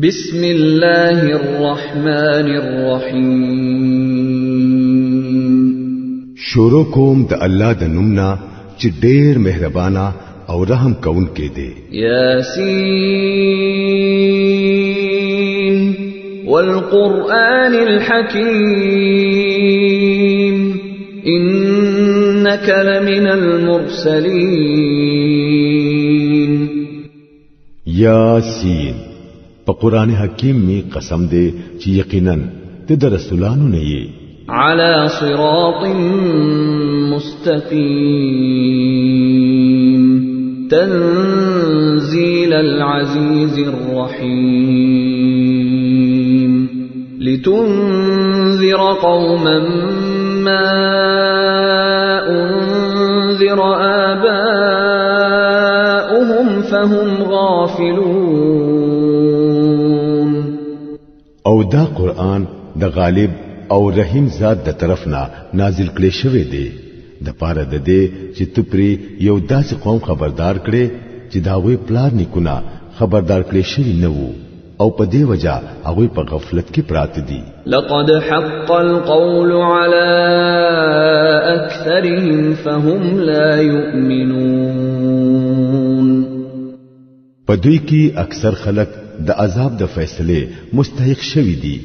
بسم الله الرحمن الرحیم شروع کوم د الله د نومنا چې ډېر مهربانا او رحم کون کې دی. یاسین والقرآن الحکیم انک لمن المرسلین. یاسین په قران حکیم می قسم دی چې یقینا ته د رسولانو نه یې. على صراط مستقيم تنزيل العزيز الرحيم لتنذر قوما ما أنذر آباؤهم فهم غافلون. او دا قران د غالب او رحیم ذات د طرفنا نازل کړي شوی دی د پاره د دې چې تپری یو داسې قوم خبردار کړي چې داوی پلار نکونه خبردار کړي شوی نه وو او په دې وجہ هغه په غفلت کې پراته دي. لقد حق القول على اكثرهم فهم لا يؤمنون. په دوی کې اکثر خلک د عذاب د فیصله مستحق شوی دي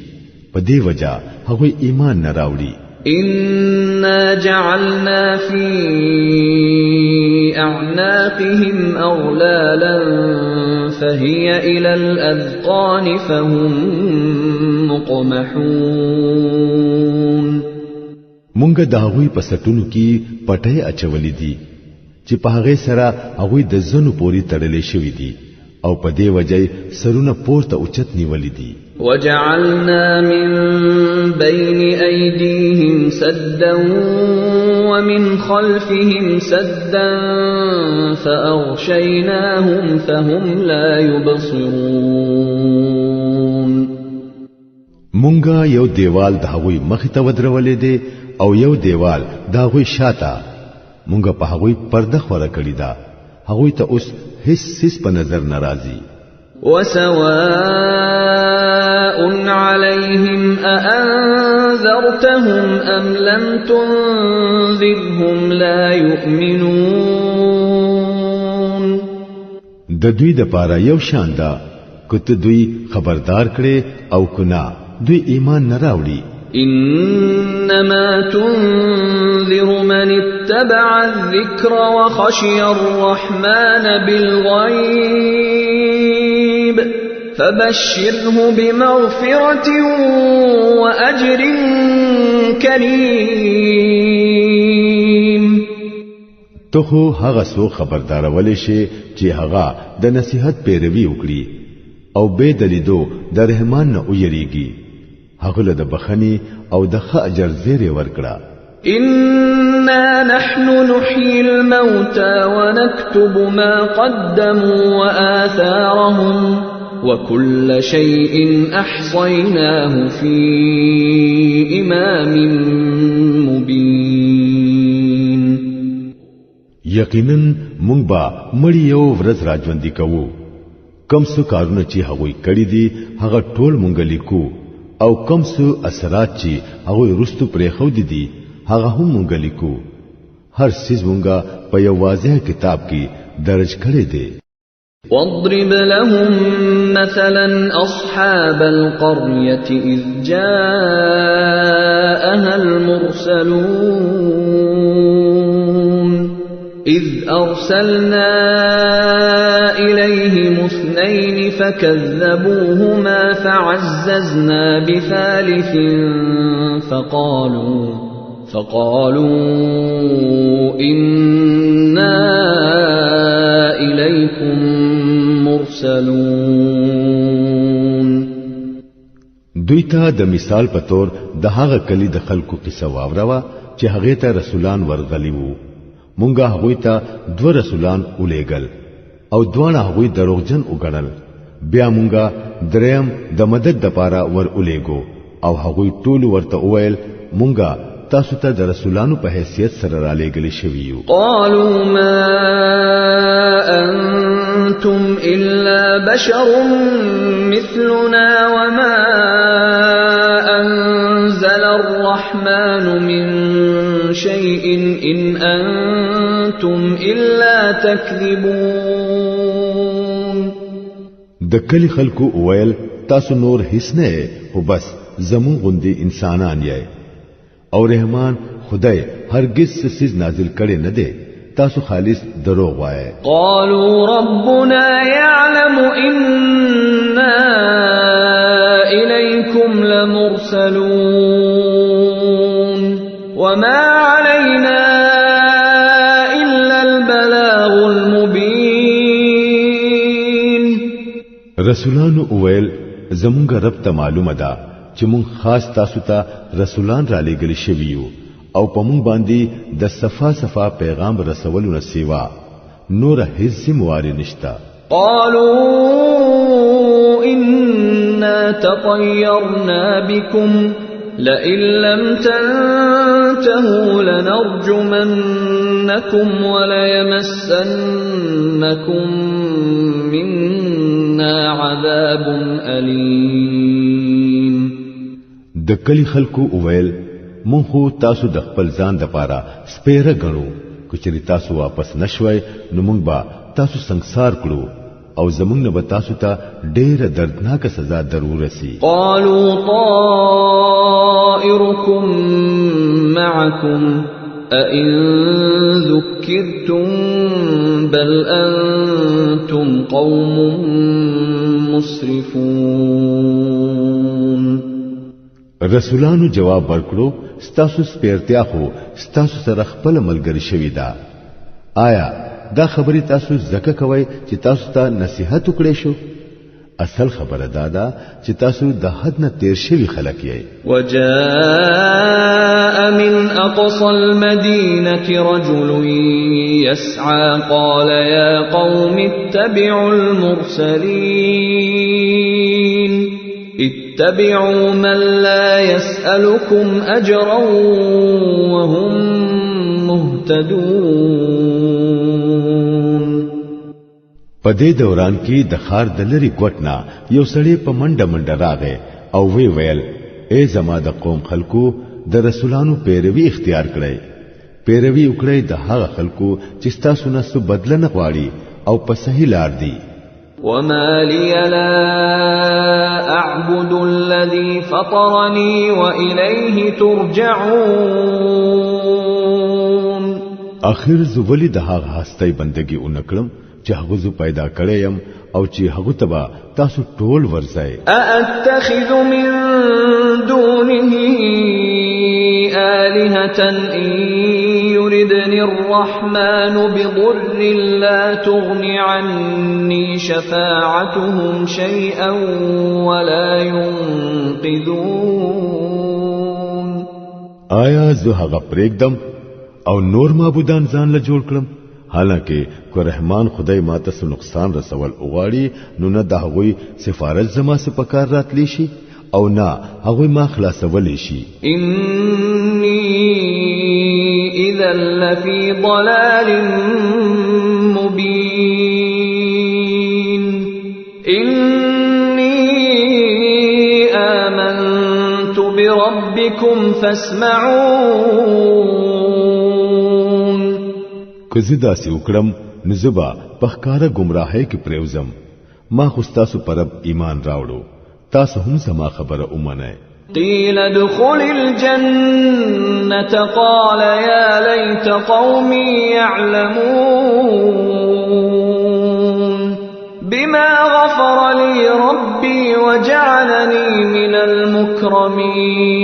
په دې وجہ هغه ایمان نه راوړي. إنا جعلنا في أعناقهم أغلالا فهي إلى الأذقان فهم مقمحون. مونږ داوی په سټونو کې پټه اچولې دي چې په هغه سره هغه د زنو پوری تړلې شوې دي او په دې وجه سرونه پورته اوچت نیولې دي. وجعلنا من بين أيديهم سدا ومن خلفهم سدا فأغشيناهم فهم لا يبصرون. مونږه یو دیوال د هغوی مخ ته ودرولې دي او یو دیوال د هغوی شاته. مونږه په هغوی پرده خوره کړی دا هغوی ته اوس هیڅ په نظر ناراضي. وسواء عليهم أأنذرتهم أم لم تنذرهم لا يؤمنون. د دوی د پاره یو شان ده کته دوی خبردار کړي او کنا دوی ایمان نه راوړي. إنما تنذر من اتبع الذكر وخشي الرحمن بالغيب فبشره بمغفرة وأجر كريم. ته هغه سو خبردار ولې شي چې هغه د نصيحت پیروي وکړي او به دلیدو د رحمان نه ویریږي هغه له د بخنی او د ښه اجر زیری ورکړه. إنا نحن نحيي الموتى ونكتب ما قدموا وآثارهم وكل شيء أحصيناه في إمام مبين. یقینا مونږ به مړی یو ورځ راځوندې کوو. کم څه کارونه چې هغوی کړی دي هغه ټول مونږ لیکو او کم څه اثرات چې هغوی رستو پرې خو دي هغه هم مونږ لیکو. هر څه مونږه په یو واضح کتاب کې درج کړی دی. واضرب لهم مثلا أصحاب القرية إذ جاءها المرسلون إذ أرسلنا إليهم اثنين فكذبوهما فعززنا بثالث فقالوا إنا إليكم مرسلون. دوی ته د مثال په تور د هغه کلی د خلکو قصه واوروا چې هغه ته رسولان ورغلي وو. مونږه هغه ته دو رسولان ولېګل او دوه هغه دروغجن وګڼل. بیا مونږه دریم د مدد د پاره ور ولېګو او هغه ټول ورته وویل مونږه تاسو ته د رسولانو په حیثیت سره را لېږلي شوي یو. قالوا ما انتم الا بشر مثلنا وما انزل الرحمن من شيء ان انتم الا تكذبون. د کلی خلکو ویل تاسو نور هیڅ نه هو بس زمون غوندي انسانان یې او رحمان خدای هرگز سیز نازل کړي نه دی تاسو خالص دروغ وایي. قالوا ربنا يعلم إنا إليكم لمرسلون وما علينا إلا البلاغ المبين. رسولانو ویل زمونږ رب ته معلومه ده چې مون خاص تاسو ته رسولان را لېږلي شوي یو او په مونږ باندې د صفا پیغام رسولو نه سیوا نور هیڅ مواري نشتا. قالوا إنا تطيرنا بكم لئن لم تنتهوا لنرجمنكم وليمسنكم منا عذاب أليم. د کلی خلکو ویل مونږ خو تاسو د خپل ځان د پاره سپیره غنو کچري تاسو واپس نشوي نو مونږ با تاسو سنگسار کړو او زمونږ نه به تاسو ته ډېره دردناک سزا ضرور سي. قالوا طائركم معكم أئن ذكرتم بل أنتم قوم مسرفون. رسولانو جواب ورکړو ستاسو سپیرتیا خو ستاسو سره خپل ملګری شوی دا. آیا دا خبرې تاسو زکه کوي چې تاسو ته نصيحت وکړې شو؟ اصل خبره دا چې تاسو د حد نه تیر شوی خلک یې. وجاء من اقصى المدينه رجل يسعى قال يا قوم اتبعوا المرسلين اتبعوا من لا يسألكم أجرا وهم مهتدون. په دې دوران کې د خار د لری کوټنا یو سړی په منډه راغی او وی ویل اے زما د قوم خلکو د رسولانو پیروي اختیار کړئ. پیروي وکړئ د هغه خلکو چې تاسو نه څه بدل نه غواړي او په صحیح لار دي. وما لي لا أعبد الذي فطرني وإليه ترجعون. آخر زولی د هغه هستۍ بندگی اونکړم چې هغه زو پیدا کړم او چې هغه تبا تاسو ټول ورځي. أأتخذ من دونه آلهة إن يردني الرحمن بضر لا تغن عني شفاعتهم شيئا ولا ينقذون. آیا زه هغه پرېږدم او نور معبودان ځان له جوړ کړم حالانکه کو رحمان خدای ماته څه نقصان رسول اوغاړي نو نه د هغوی سفارت زما څخه پکار راتلی شي او نه هغوی ما خلاصولی شي. إني إذا لفي ضلال مبين. إني آمنت بربكم فاسمعون. کزه داسې وکړم نو زبا پخکاره گمراهۍ کې پریوزم ما خو تاسو پر ایمان راوړو تاسو هم زما خبره اومنه. قيل ادخل الجنة قال يا ليت قومي يعلمون بما غفر لي ربي وجعلني من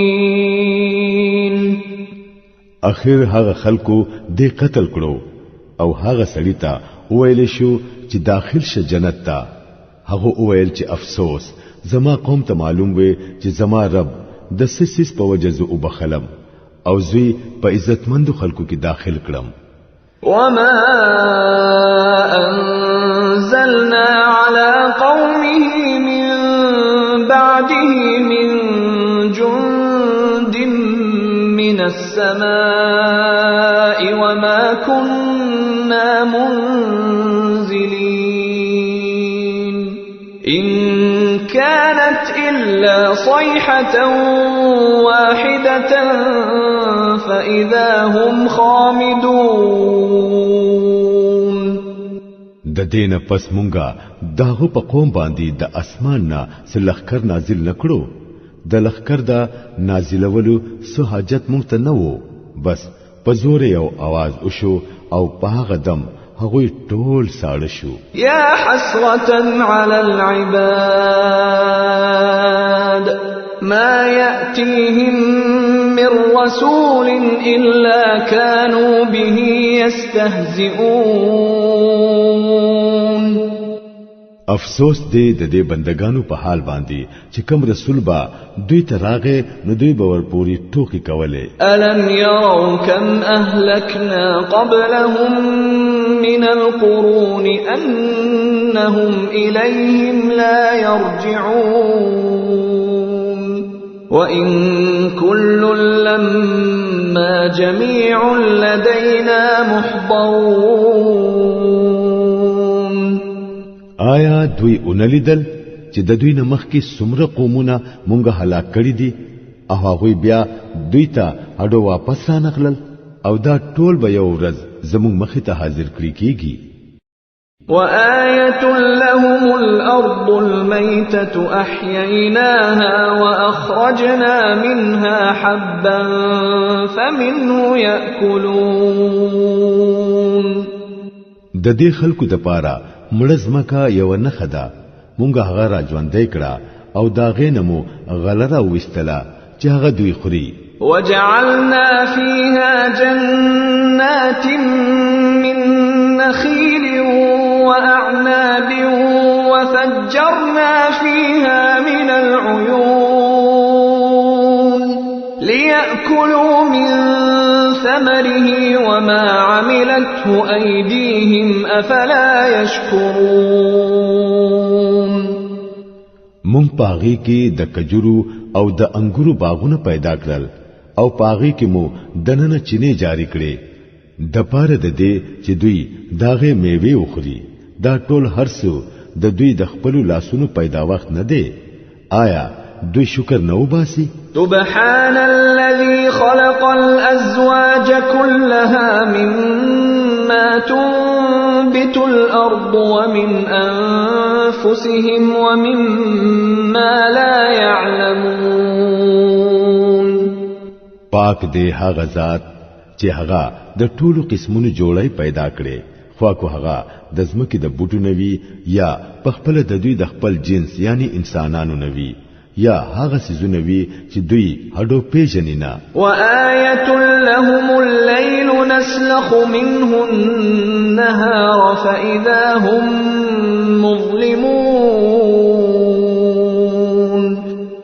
المكرمين. اخر هغه خلکو دې قتل کړو او هغه سړی ته ویل شو چې داخل شه جنت ته. هغه ویل چې افسوس زما قوم ته معلوم وي چې زما رب د سسیس په وجه زو وبخلم او زوی په عزتمندو خلکو کې داخل کړم. وما أنزلنا على قومه من بعده من جند من من السماء وما كنا منزلين إن كانت إلا صيحة واحدة فإذا هم خامدون د دینه پس مونږه داغه په قوم باندې د اسمان نه سلخکر نازل نکړو د لخکر دا نازلولو سو حاجت مونږ ته نه وو بس په زور یو आवाज وشو او په هغه دم هغوی ټول ساړه شو يا حسرة على العباد ما يأتيهم من رسول إلا كانوا به يستهزئون افسوس دې د دې بندگانو په حال باندې چې کوم رسول با دوی ته راغې نو دوی به ورپوري ټوکی کوله ألم يروا كم أهلكنا قبلهم من القرون أنهم إليهم لا يرجعون وإن كل لما جميع لدينا محضرون آیا دوی اونلیدل چې د دوی نه مخکې څومره قومونه مونږه هلاک کړي دي او هغوی بیا دوی ته هډو واپس رانغلل او دا ټول به یو ورځ زموږ مخې ته حاضر کړي کیږي وآية لهم الأرض الميتة أحييناها وأخرجنا منها حبا فمنه يأكلون د دې خلکو د پاره مړزمکا یو نه خدا مونږه هغه را ژوندې کړه او دا غینمو غلره وستلا چې هغه دوی خوري وجعلنا فيها جنات من نخيل وأعناب وفجرنا فيها من العيون ليأكلوا من ثمره وما عملته أيديهم أفلا يشكرون مونږ پاغي کې د کجورو او د انګورو باغونه پیدا کړل او پاغي کې مو دننه چینه جاری کړې د پاره د دې چې دوی داغه میوه وخوري دا ټول هرڅو د دوی د خپل لاسونو پیدا وخت نه دی آیا دوی شکر نه وباسي سبحان الذي خلق الأزواج كلها مما تنبت الأرض ومن أنفسهم ومما لا يعلمون پاک دی هغه ذات چې هغه د ټولو قسمونو جوړای پیدا کړي خو هغه د زمکه د بوټو نوي یا په خپل د دوی د خپل جنس یعنی انسانانو نوي یا هغه سيزونه وي چې دوی هډو پیژنینا وآية لهم الليل نسلخ منه النهار فإذا هم مظلمون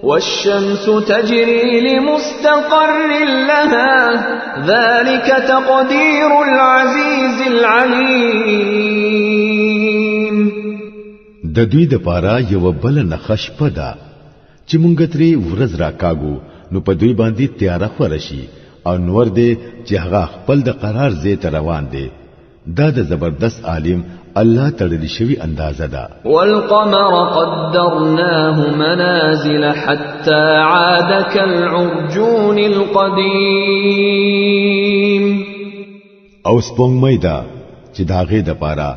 والشمس تجري لمستقر لها ذلك تقدير العزيز العليم د دوی د پاره یو بل نخښ پدا چې مونږ ترې ورځ راکاګو نو په دوی باندې تیار خورشي او نور دې چې هغه خپل د قرار زی ته روان دي دا د زبردست عالم الله تړلی شوی اندازه ده والقمر قدرناه منازل حتى عاد كالعرجون القديم او سپوږمۍ ده چې داغه د پاره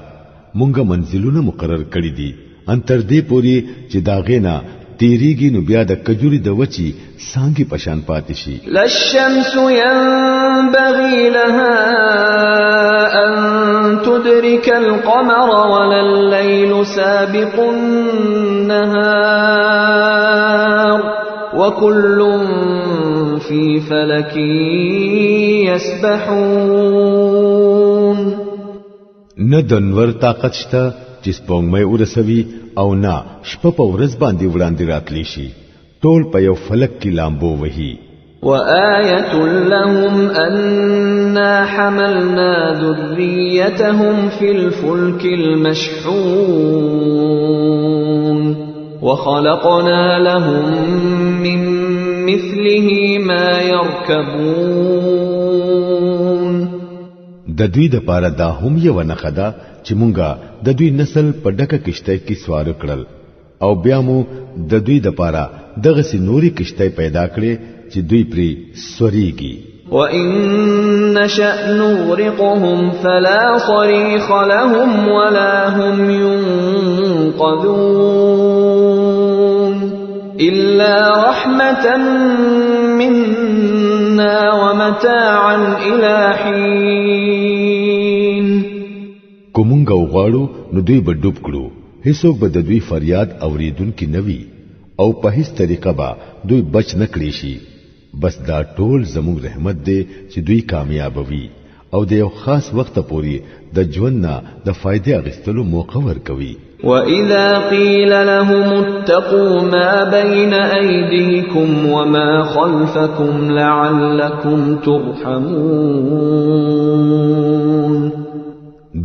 مونږه منزلونه مقرر کړی دي ان تر دې پوری چې داغه نه تیریږي نو بیا د کجوري د وچی سانګي پشان پاتې شي للشمس ينبغي لها أن تدرك القمر ولا الليل سابق النهار وكل في فلك يسبحون ندنور طاقت شته چې سپوږمۍ ورسوي او نه شپه په ورځ باندې وړاندې راتلی شي ټول په یو فلک کې لامبو وهي وآية لهم أنا حملنا ذريتهم في الفلك المشحون وخلقنا لهم من مثله ما يركبون د دوی د پاره دا هم یو نخه ده چې مونږه د دوی نسل په ډکه کشته کې سوار کړل او بیا مو د دوی د پاره دغه سي نوري کشته پیدا کړې چې دوی پری سوريږي وَإِن نَّشَأْ نُغْرِقْهُمْ فَلَا صَرِيخَ لَهُمْ وَلَا هُمْ يُنقَذُونَ إِلَّا رَحْمَةً مِنَّا وَمَتَاعًا إِلَى حِينٍ کومنګ غواړو نو دوی به ډوب کړو هیڅوک به د دوی فریاد اوریدونکو نوي او په هیڅ طریقه به دوی بچ نکړي شي بس دا ټول زموږ رحمت دی چې دوی کامیابوي او د یو خاص وخت پوري د ژوند نه د فائدې اغستلو موقع ورکوي وَإِذَا قِيلَ لَهُمُ اتَّقُوا مَا بَيْنَ أَيْدِيكُمْ وَمَا خَلْفَكُمْ لَعَلَّكُمْ تُرْحَمُونَ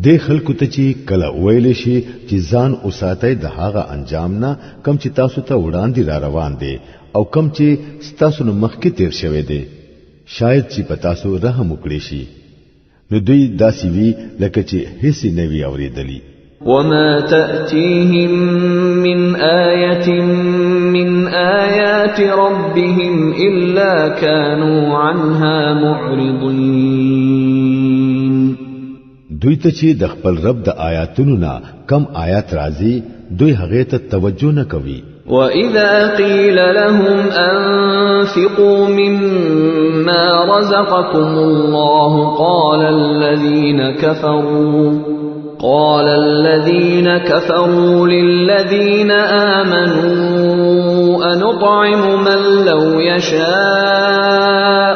د خلکو ته چې کله ویل شي چې ځان اوساتای د هغه انجام نه کم چې تاسو ته وړاندې را روان دي او کم چې تاسو نو مخکې تیر شوي دي شاید چې پتا سو رحم وکړي شي نو دوی داسې وی لکه چې هیڅ نه وی اوریدلی وما تأتيهم من آية من آيات ربهم إلا كانوا عنها معرضين دوی ته چې د خپل رب د آیاتونو نه کم آیات راځي دوی هغه ته توجه نه کوي وَإِذَا قِيلَ لَهُمْ أَنفِقُوا مِمَّا رَزَقَكُمُ اللَّهُ قال الذين كفروا للذين آمنوا أنطعم من لو يشاء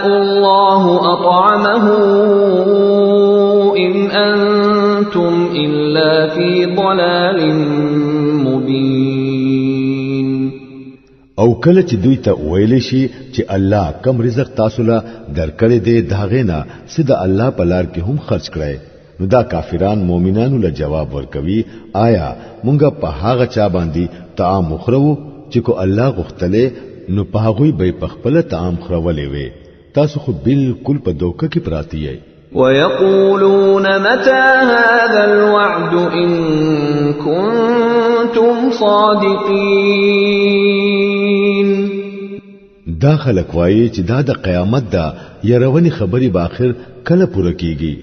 الله أطعمه إن أنتم إلا في ضلال مبين او کله چې دوی ته ویل شي چې الله کم رزق تاسو له درکړې دی داغه نه سید الله په لار کې هم خرج کړئ نو دا کافران مؤمنانو له جواب ورکوي آیا مونږه په هغه چا باندې طعام مخرو چې کو الله غختله نو په هغه به په خپل طعام خرولې وي تاسو خو بالکل په دوکه کې پراتی یې ويقولون متى هذا الوعد إن كنتم صادقين دا خلک وایي چې دا د قیامت دا يرونی خبري باخر کله پوره کیږي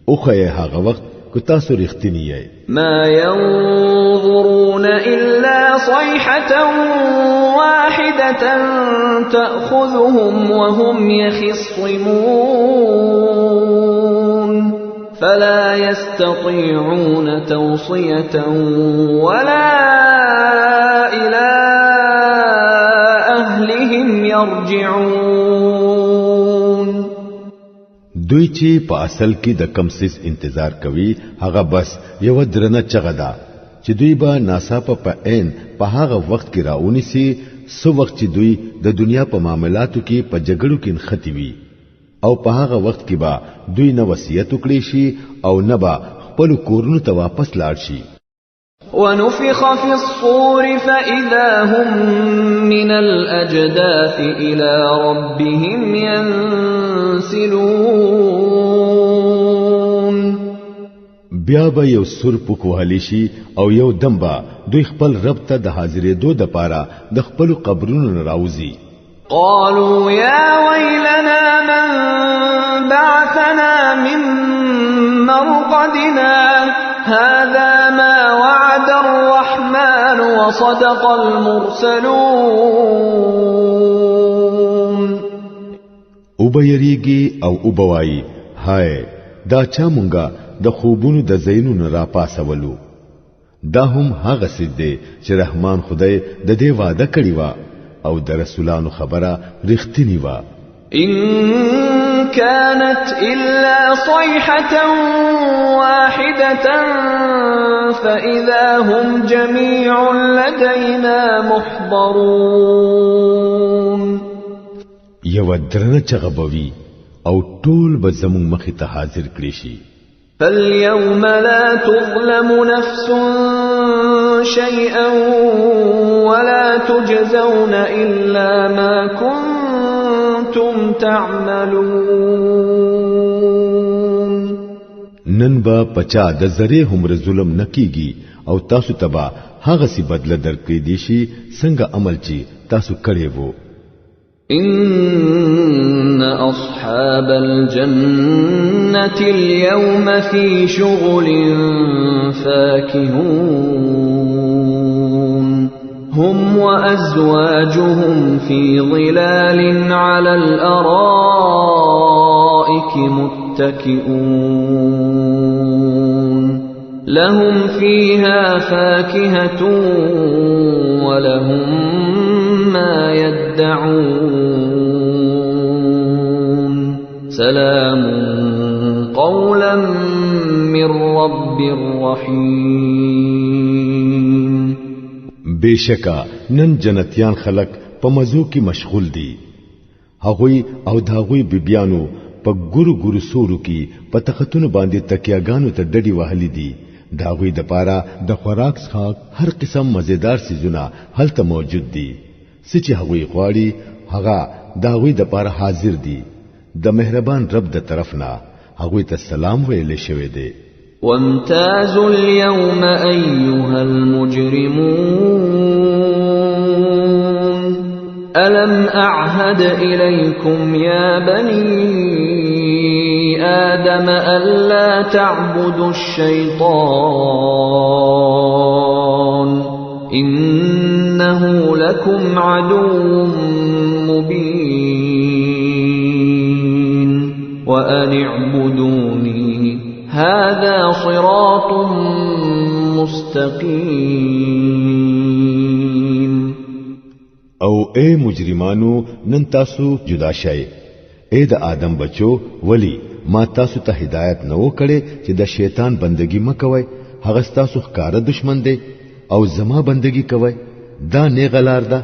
اوخه هغه وخت کو تاسو رښتینی یې ما ينظرون إلا صيحة واحدة تأخذهم وهم يخصمون فلا يستطيعون توصية ولا إلى أهلهم يرجعون دوی چې په اصل کې د کم سیس انتظار کوي هغه بس یو درنه چغه ده چې دوی به ناڅاپه په عین په هغه وخت کې راونی سي سو وخت چې دوی د دنیا په معاملاتو کې په جګړو کې نختي وي او په هغه وخت کې به دوی نه وصیت وکړي شي او نه به خپل کورونو ته واپس لاړ شي ونفخ في الصور فإذا هم من الأجداث إلى ربهم ينسلون بیا به یو سر پکوهلی شي او یو دمبا دوی خپل رب ته د حاضرې دو د پاره د خپل قبرونو راوځي قالوا يا ويلنا من بعثنا من مرقدنا هذا ما وعد الرحمن وصدق المرسلون وبيريږي او وبوي هاي دا چا مونږه د خوبونو د زینونو را پاسولو دا هم هغه سده چې رحمان خدای د دې وعده کړی و او د رسولانو خبره رښتینی و إن كانت إلا صيحة واحدة فإذا هم جميع لدينا محضرون یو درنه چغبوي او ټول به زمون مخې ته حاضر کړي شي فاليوم لا تظلم نفس شيئا ولا تجزون إلا ما كنتم كنتم تعملون نن با پچا د زری هم ظلم نکیږي او تاسو تبا هغه سی بدله درکې دي شي څنګه عمل چی تاسو کړی وو إن أصحاب الجنة اليوم في شغل فاكهون هم وأزواجهم في ظلال على الأرائك متكئون لهم فيها فاكهة ولهم ما يدعون سلام قولا من رب رحيم بشکا نن جنتیان خلق په مزو کې مشغول دي هغوی او داغوی بیبیانو په ګورو ګورو سورو کې په تختونو باندې تکیاګانو ته ډډي وهلي دي داغوی د پاره د خوراک څخه هر قسم مزیدار سيزونه هلته موجود دي سچې هغوی غواړي هغه داغوی د پاره حاضر دي د مهربان رب د طرفنا هغوی ته سلام ویل شوی دی وامتازوا اليوم أيها المجرمون ألم أعهد إليكم يا بني آدم ألا تعبدوا الشيطان إنه لكم عدو مبين وأن اعبدوني هذا صراط مستقيم او اے مجرمانو نن تاسو جدا شئ اے د آدم بچو ولی ما تاسو ته هدایت نو کړي چې د شیطان بندگی مکوئ هغه تاسو ښکارا دشمن دی او زما بندگی کوئ دا نه غلار ده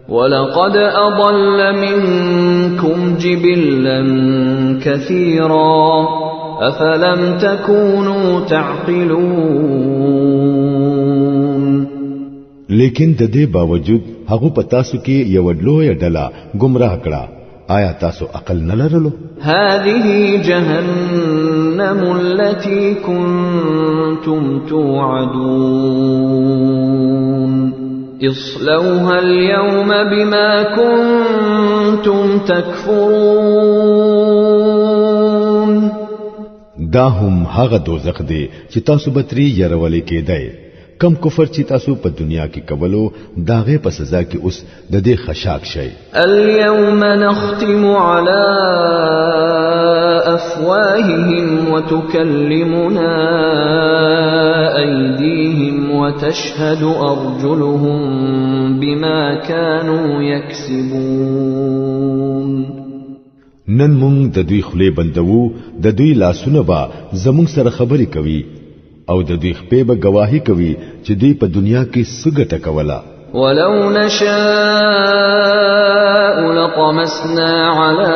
ولقد أضل منكم جبلا كثيرا أفلم تكونوا تعقلون لیکن د دې باوجود هغه په تاسو کې یو ډلوې ډله گمراه کړه آیا تاسو عقل نه لرلو هذه جهنم التي كنتم توعدون اصلوها اليوم بما كنتم تكفرون دا هم هغه دوزخ دی چې تاسو بتري يرولې کېدای کم کفر چې تاسو په دنیا کې کولو داغه په سزا کې اوس د دې خشاک شي اليوم نختم على افواههم وتكلمنا ايديهم وتشهد ارجلهم بما كانوا يكسبون نن مونږ د دوی خله بندوو د دوی لاسونه با زمونږ سره خبرې کوي او د دوی خپې به گواهی کوي چې دوی په دنیا کې سګټه کوله ولو نشاء لطمسنا على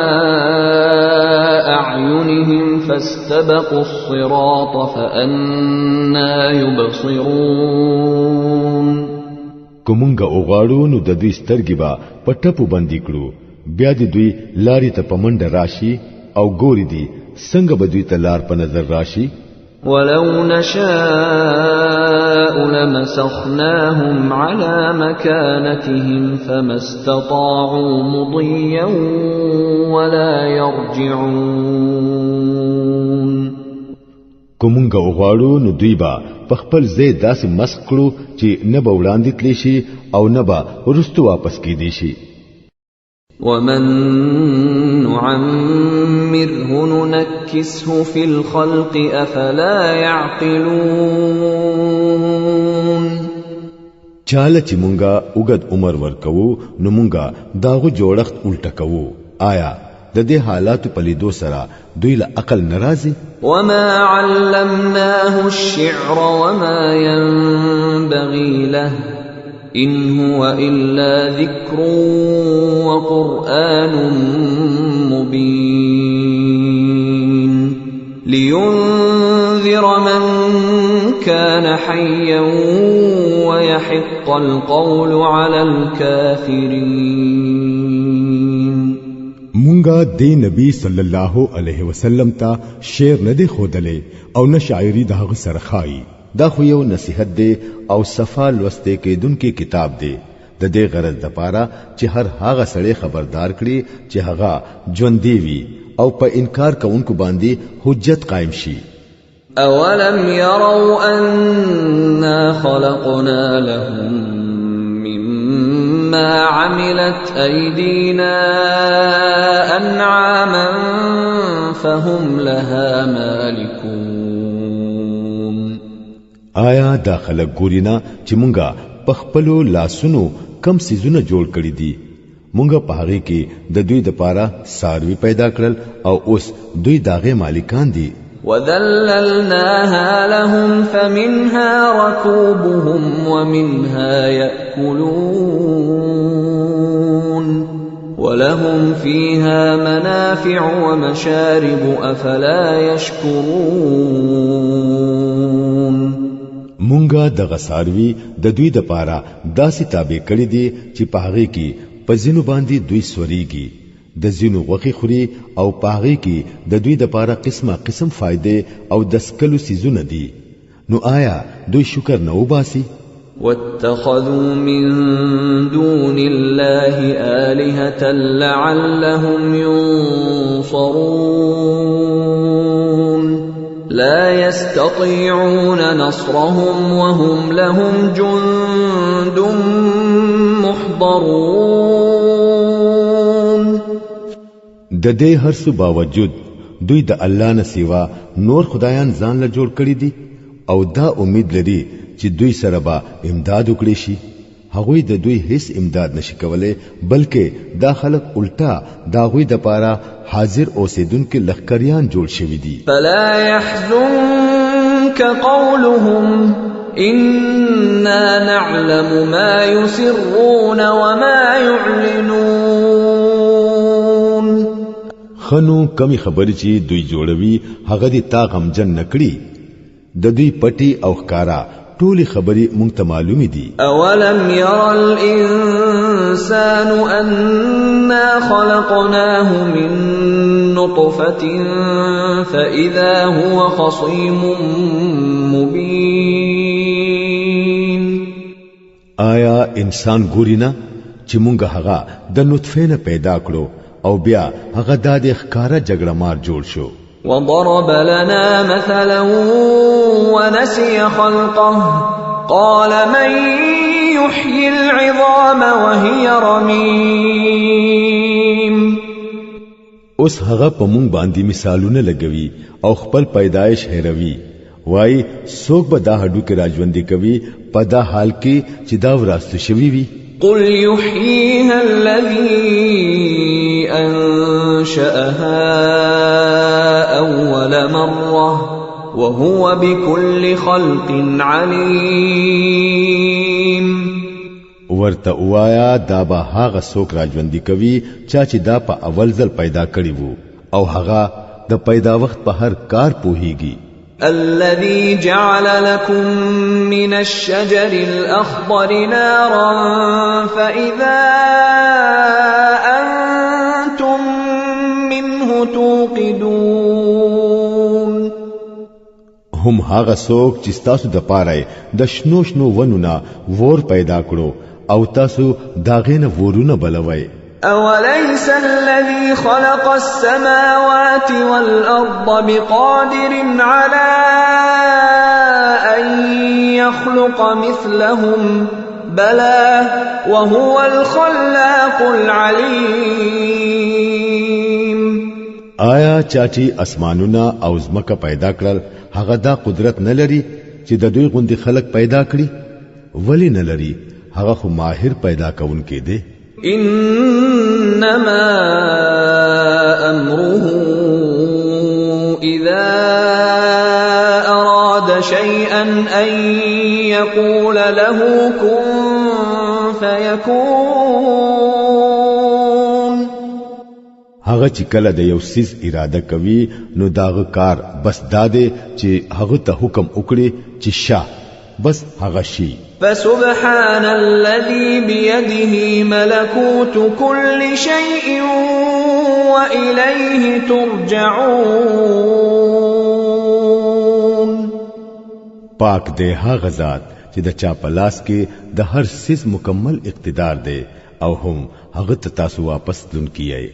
اعينهم فاستبقوا الصراط فأنا يبصرون کومنګ اوغاړو نو د دوی سترګې با پټپو باندې کړو بیا د دوی لارې ته پمنډ راشي او ګوري دي څنګه به دوی ته لار په نظر راشي ولو نشاء لمسخناهم على مكانتهم فما استطاعوا مضيا ولا يرجعون کومنګ اوغاړو نو دوی با په خپل ځای داسې مسخ کړو چې نه به وړاندې تلی شي او نه به ورستو واپس کېدی شي ومن نعمره ننكسه في الخلق أفلا يعقلون چاله چې مونږه وګد عمر ورکوو نو مونږه داغه جوړښت الټه کوو آیا د دې حالات په لیدو سره دوی له عقل ناراضي وما علمناه الشعر وما ينبغي له إن هو إلا ذكر وقرآن مبين لينذر من كان حيا ويحق القول على الكافرين مونږه د نبی صلی الله علیه وسلم ته شعر نه دی خودلې او نه شاعری د هغه سره خای دا خو یو نصیحت دی او صفا لوسته کېدونکو کتاب دی د دې غرض د پاره چې هر هغه سړی خبردار کړي چې هغه ژوند دی وي او په انکار کوونکو باندې حجت قائم شي. اولم يروا أنا خلقنا لهم مما عملت أيدينا أنعاما فهم لها مالكون. آیا داخله ګورینا چې مونږه په خپلو لاسونو کم سيزونه جوړ کړی دي مونږه په هغه کې د دوی د پاره ساروي پیدا کړل او اوس دوی داغه مالکان دي. وذللناها لهم فمنها ركوبهم ومنها يأكلون ولهم فيها منافع ومشارب أفلا يشكرون. مونږه د غساروي د دوی د پاره داسې تابع کړی دي چې په هغه کې په زینو باندې دوی سوريږي د زینو غوخي خوري او په هغه کې د دوی د پاره قسمه قسم فائدې او د سکلو سيزونه دي نو آیا دوی شکر نه وباسي؟ واتخذوا من دون الله آلهة لعلهم ينصرون لا يستطيعون نصرهم وهم لهم جند محضرون. د دې هر څه باوجود دوی د الله نه سیوا نور خدایان ځان له جوړ کړی دي او دا امید لري چې دوی سره به امداد وکړي شي. هغوی د دوی هیڅ امداد نشي کولای بلکې دا خلک الټا دا غوی د پاره حاضر اوسیدونکو لخکریان جوړ شوی دي. فلا يحزنك قولهم إنا نعلم ما يسرون وما يعلنون. خنو کمی خبرې چې دوی جوړوي هغه دي تا غمجن نکړي د دوی پټي او ښکارا ټولي خبرې مونږ ته معلومې دي. اولم ير الانسان انا خلقناه من نطفة فاذا هو خصيم مبين. آیا انسان ګورینا چې مونږ هغه د نطفه نه پیدا کړو او بیا هغه د ښکارا جګړه مار جوړ شو. وضرب لنا مثلا ونسي خلقه قال من يحيي العظام وهي رميم. اوس هغه په مونږ باندې مثالونه لګوي او خپل پیدایش هېروي وای څوک به دا هډو کې راځوندې کوي په دا حال کې چې دا وراسته شوی وي. قل يحييها الذي أنشأها أول مرة وهو بكل خلق عليم. ورته وایا دا به هغه څوک راځوندې کوي چې دا په اول ځل پیدا کړی وو او هغه د پیدا وخت په هر کار پوهیږي. الذي جعل لكم من الشجر الأخضر نارا فإذا أنتم منه توقدون. هم هغه څوک چې تاسو د پاره د شنو شنو ونونه ور پیدا کړو او تاسو داغې نه ورونه بلوي. أوليس الذي خلق السماوات والأرض بقادر على أن يخلق مثلهم بلى وهو الخلاق العليم. آیا چاچی اسمانونه او زمکه پیدا کړل هغه دا قدرت نه لري چې د دوی غوندي خلق پیدا کړي؟ ولی نه لري؟ هغه خو ماهر پیدا کونکي دی. إنما أمره إذا أراد شيئا أن يقول له كن فيكون. هغه چې کله د یو سیز اراده کوي نو داغه کار بس داده چې هغه ته حکم وکړي چې شاه بس هغه شي. فسبحان الذي بيده ملكوت كل شيء وإليه ترجعون. پاک دی هغه ذات چې د چا په لاس کې د هر څه مکمل اقتدار دی او هم هغه ته تاسو واپس دن کیای.